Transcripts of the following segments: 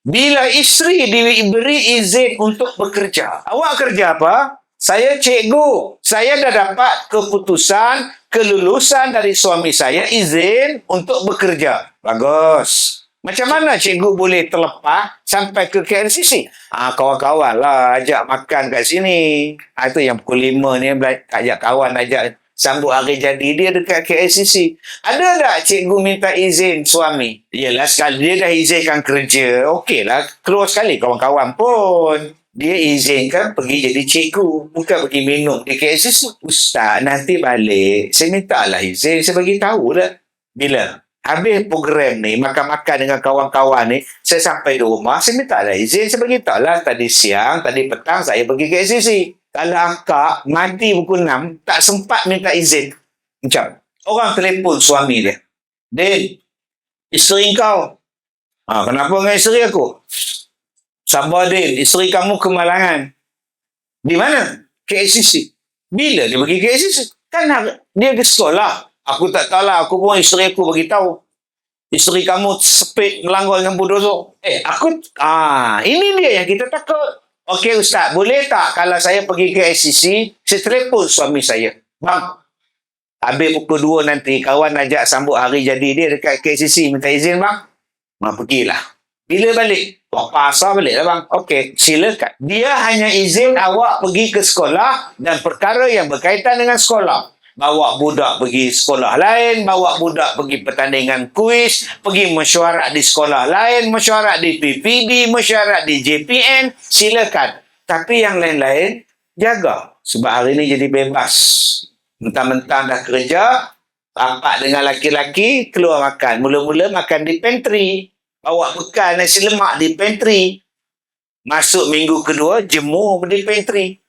Bila isteri diberi izin untuk bekerja. Awak kerja apa? Saya cikgu. Saya dah dapat keputusan, kelulusan dari suami saya, izin untuk bekerja. Bagus. Macam mana cikgu boleh terlepas sampai ke KLCC? Kawan-kawan lah ajak makan kat sini. Itu yang pukul 5 ni ajak kawan, ajak sambut hari jadi dia dekat KLCC. Ada tak cikgu minta izin suami? Yelah, sekali dia dah izinkan kerja, okeylah, keluar sekali kawan-kawan pun. Dia izinkan pergi jadi cikgu, bukan pergi minum di KLCC. Ustaz, nanti balik, saya minta lah izin, saya bagi tahu lah. Bila? Habis program ni, makan-makan dengan kawan-kawan ni, saya sampai di rumah, saya minta lah izin, saya beritahu lah tadi siang, tadi petang saya pergi KLCC. Kalau akak mati pukul 6, tak sempat minta izin. Macam, orang telefon suami dia. Din, isteri kau. Kenapa dengan isteri aku? Sabar Din, isteri kamu kemalangan. Di mana? KLCC. Bila dia pergi KLCC? Kan dia ke sekolah. Aku tak tahu lah, aku pun isteri aku beritahu. Isteri kamu sepit melanggar dengan berdosa. Ini dia yang kita takut. Okey Ustaz, boleh tak kalau saya pergi ke SCC, saya telefon suami saya. Bang, habis pukul 2 nanti, kawan ajak sambut hari jadi dia dekat KCC. Minta izin bang. Pergilah. Bila balik? Pasal balik lah bang. Okey, silakan. Dia hanya izin awak pergi ke sekolah dan perkara yang berkaitan dengan sekolah. Bawa budak pergi sekolah lain, bawa budak pergi pertandingan kuis, pergi mesyuarat di sekolah lain, mesyuarat di PPD, mesyuarat di JPN, silakan. Tapi yang lain-lain, jaga. Sebab hari ini jadi bebas. Mentang-mentang dah kerja, rapat dengan laki-laki, keluar makan. Mula-mula makan di pantry. Bawa bekal nasi lemak di pantry. Masuk minggu kedua, jemur di pantry.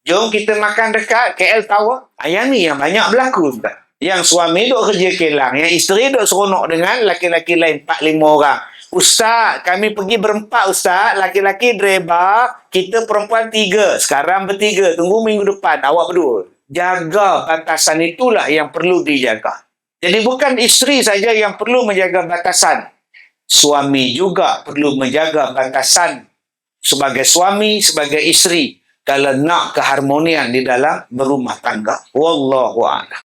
Jom kita makan dekat KL Tower. Yang ni yang banyak berlaku. Yang suami duk kerja kelang. Yang isteri duk seronok dengan laki-laki lain. 4-5 orang. Ustaz, kami pergi berempat Ustaz. Laki-laki driver. Kita perempuan 3. Sekarang bertiga. Tunggu minggu depan. Awak berdua. Jaga batasan itulah yang perlu dijaga. Jadi bukan isteri saja yang perlu menjaga batasan. Suami juga perlu menjaga batasan. Sebagai suami, sebagai isteri. Kalau nak keharmonian di dalam berumah tangga. Wallahu a'lam.